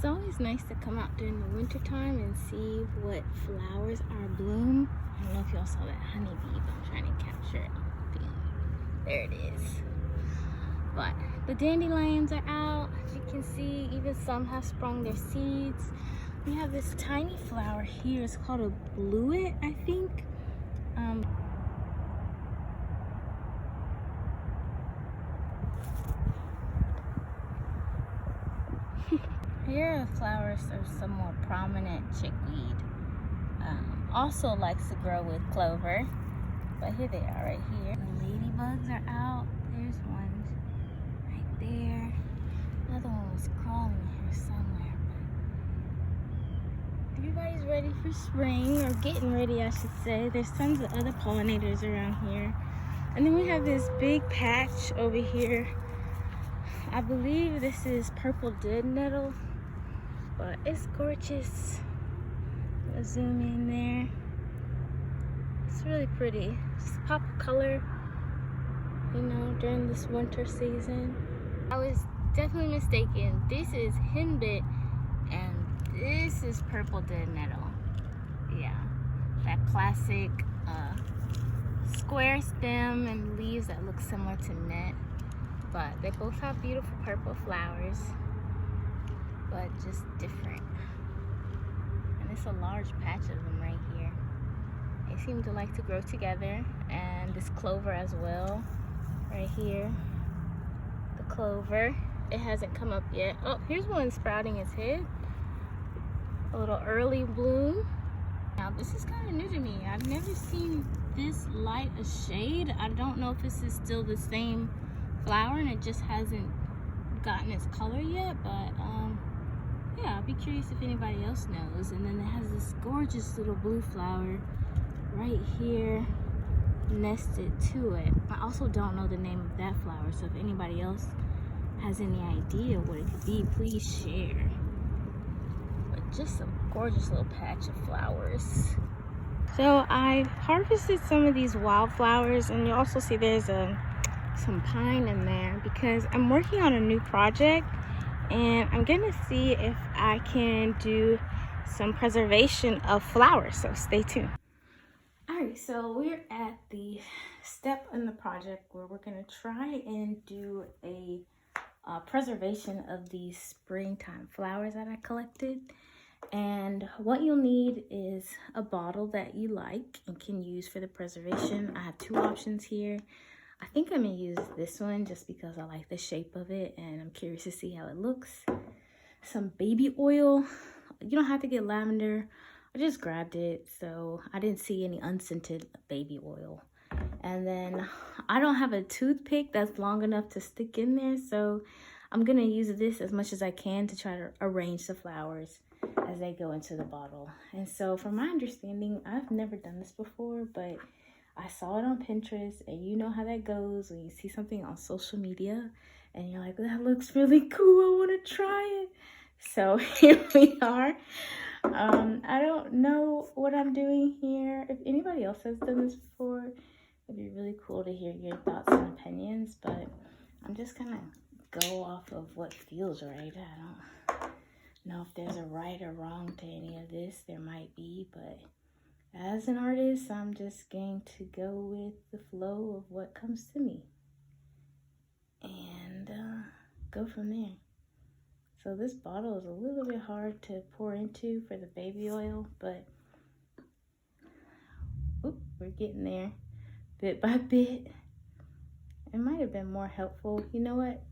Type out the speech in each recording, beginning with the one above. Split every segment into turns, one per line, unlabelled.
always nice to come out during the winter time and see what flowers are bloom. I don't know if y'all saw that honeybee, but I'm trying to capture it. There it is. But the dandelions are out. As you can see, even some have sprung their seeds. We have this tiny flower here. It's called a bluet, I think. Here are the flowers of some more prominent chickweed. Also likes to grow with clover. But here they are right here. The ladybugs are out. There's one right there. Another one was crawling here somewhere. But everybody's ready for spring, or getting ready, I should say. There's tons of other pollinators around here. And then we have this big patch over here. I believe this is purple dead nettle, but it's gorgeous. Let's zoom in there. It's really pretty. Just pop of color, you know, during this winter season. I was definitely mistaken. This is henbit and this is purple dead nettle. Yeah, that classic square stem and leaves that look similar to net. But they both have beautiful purple flowers, but just different. And it's a large patch of them right here. They seem to like to grow together. And this clover as well, right here. The clover, it hasn't come up yet. Oh, here's one sprouting its head. A little early bloom. Now this is kind of new to me. I've never seen this light a shade. I don't know if this is still the same flower and it just hasn't gotten its color yet, but yeah, I'll be curious if anybody else knows. And then it has this gorgeous little blue flower right here nested to it. I also don't know the name of that flower, so if anybody else has any idea what it could be, please share. But just a gorgeous little patch of flowers. So I've harvested some of these wildflowers, and you also see there's some pine in there because I'm working on a new project and I'm gonna see if I can do some preservation of flowers, so stay tuned. All right, so we're at the step in the project where we're gonna try and do a preservation of these springtime flowers that I collected. And what you'll need is a bottle that you like and can use for the preservation. I have two options here. I think I'm gonna use this one just because I like the shape of it and I'm curious to see how it looks. Some baby oil. You don't have to get lavender. I just grabbed it, so I didn't see any unscented baby oil. And then I don't have a toothpick that's long enough to stick in there, so I'm gonna use this as much as I can to try to arrange the flowers as they go into the bottle. And so from my understanding, I've never done this before, but I saw it on Pinterest, and you know how that goes when you see something on social media and you're like, that looks really cool, I want to try it. So here we are. I don't know what I'm doing here. If anybody else has done this before, it'd be really cool to hear your thoughts and opinions, but I'm just gonna go off of what feels right. I don't know if there's a right or wrong to any of this. There might be, but as an artist, I'm just going to go with the flow of what comes to me and go from there. So this bottle is a little bit hard to pour into for the baby oil, but we're getting there bit by bit. It might have been more helpful. You know what?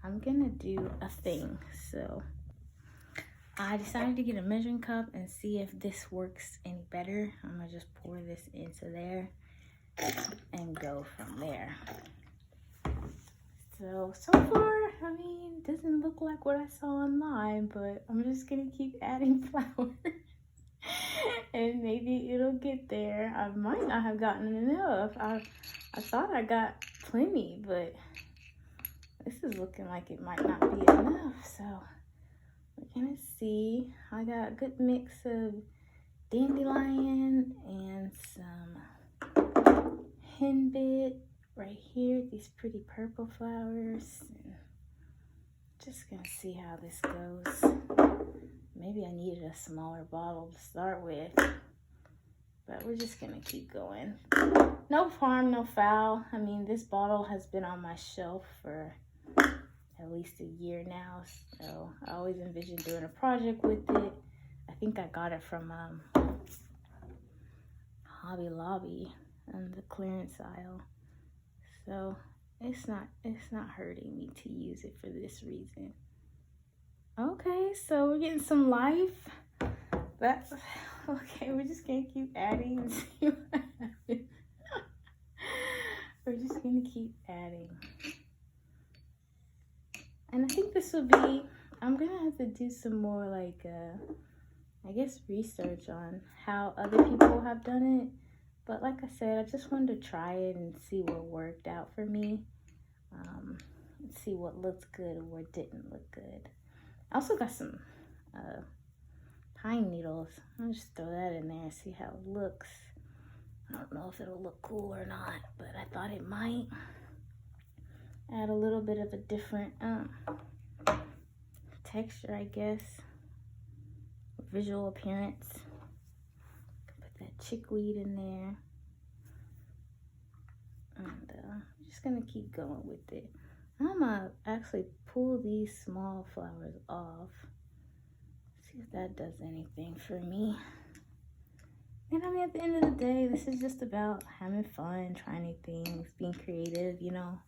I'm gonna do a thing. So I decided to get a measuring cup and see if this works any better. I'm gonna just pour this into there and go from there. So far, I mean, it doesn't look like what I saw online, but I'm just gonna keep adding flowers and maybe it'll get there. I might not have gotten enough. I thought I got plenty, but this is looking like it might not be enough, so we're gonna see. I got a good mix of dandelion and some henbit right here. These pretty purple flowers. And just gonna see how this goes. maybe I needed a smaller bottle to start with. But we're just gonna keep going. No harm, no foul. I mean, this bottle has been on my shelf for at least a year now. So I always envisioned doing a project with it. I think I got it from Hobby Lobby on the clearance aisle. So it's not hurting me to use it for this reason. Okay, so we're getting some life. That's okay. We're just gonna keep adding and see what happens. We're just gonna keep adding. And I think this will be, I'm gonna have to do some more like, I guess research on how other people have done it. But like I said, I just wanted to try it and see what worked out for me. See what looked good and what didn't look good. I also got some pine needles. I'll just throw that in there and see how it looks. I don't know if it'll look cool or not, but I thought it might add a little bit of a different texture, I guess. Visual appearance. Put that chickweed in there. And I'm just gonna keep going with it. I'm gonna actually pull these small flowers off. See if that does anything for me. And I mean, at the end of the day, this is just about having fun, trying new things, being creative, you know.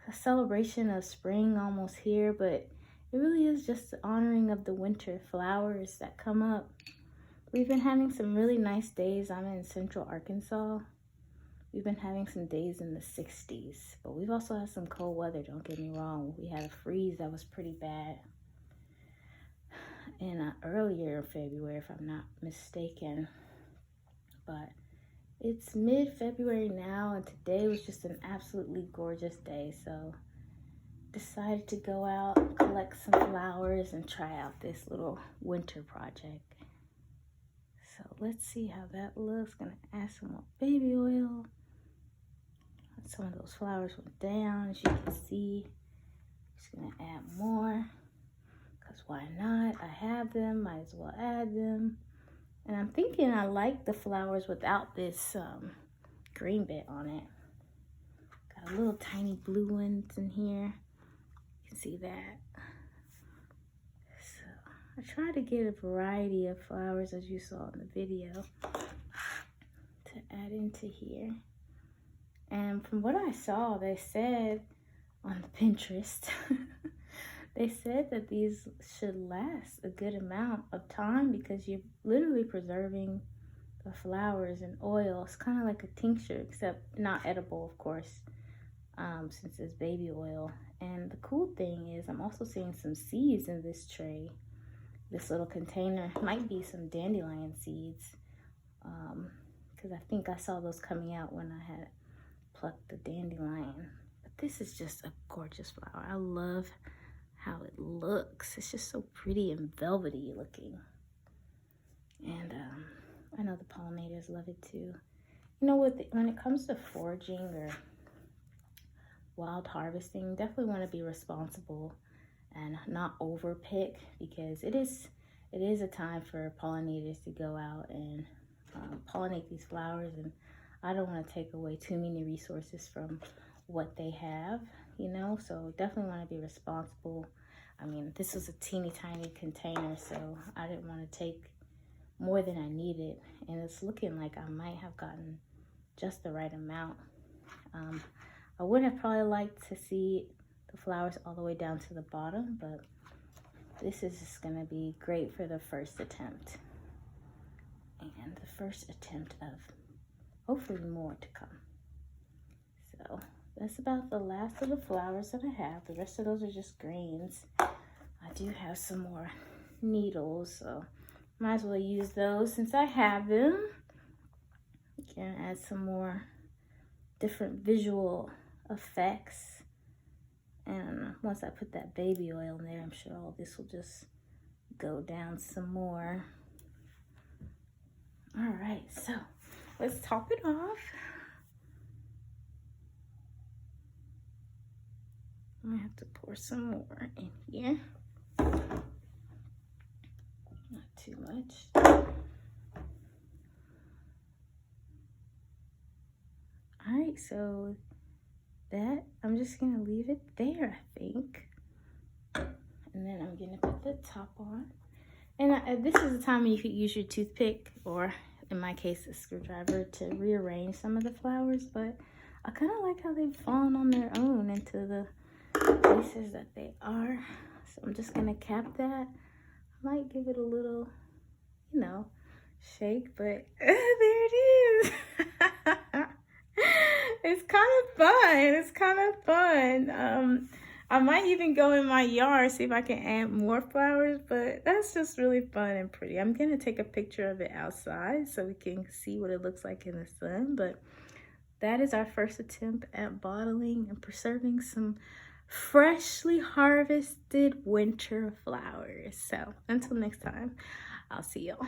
A celebration of spring almost here, but it really is just the honoring of the winter flowers that come up. We've been having some really nice days. I'm in Central Arkansas. We've been having some days in the 60s, but we've also had some cold weather, don't get me wrong. We had a freeze that was pretty bad in earlier February, if I'm not mistaken. But it's mid-February now, and today was just an absolutely gorgeous day, so decided to go out, collect some flowers, and try out this little winter project. So let's see how that looks. Gonna add some more baby oil. Some of those flowers went down, as you can see. Just gonna add more, because why not? I have them, might as well add them. And I'm thinking I like the flowers without this green bit on it. Got a little tiny blue ones in here. You can see that. So I try to get a variety of flowers, as you saw in the video, to add into here. And from what I saw, they said on Pinterest, they said that these should last a good amount of time because you're literally preserving the flowers in oil. It's kind of like a tincture, except not edible, of course, since it's baby oil. And the cool thing is I'm also seeing some seeds in this tray. This little container might be some dandelion seeds, because I think I saw those coming out when I had plucked the dandelion. But this is just a gorgeous flower. I love how it looks. It's just so pretty and velvety looking. And I know the pollinators love it too. You know, when it comes to foraging or wild harvesting, definitely want to be responsible and not overpick, because it is a time for pollinators to go out and pollinate these flowers, and I don't want to take away too many resources from what they have, you know, so definitely want to be responsible. I mean, this was a teeny tiny container, so I didn't want to take more than I needed, and it's looking like I might have gotten just the right amount. I would have probably liked to see the flowers all the way down to the bottom, but this is just going to be great for the first attempt, and the first attempt of hopefully more to come. So that's about the last of the flowers that I have. The rest of those are just greens. I do have some more needles, so might as well use those since I have them. Can add some more different visual effects. And once I put that baby oil in there, I'm sure all this will just go down some more. All right, so let's top it off. I'm gonna have to pour some more in here. Not too much. All right, so that, I'm just gonna leave it there, I think. And then I'm gonna put the top on. And this is the time when you could use your toothpick, or in my case, a screwdriver, to rearrange some of the flowers. But I kind of like how they've fallen on their own into the places that they are. So I'm just gonna cap that. I might give it a little, you know, shake, but there it is. It's kind of fun. It's kind of fun. I might even go in my yard, see if I can add more flowers, but that's just really fun and pretty. I'm gonna take a picture of it outside so we can see what it looks like in the sun. But that is our first attempt at bottling and preserving some freshly harvested winter flowers. So until next time, I'll see y'all.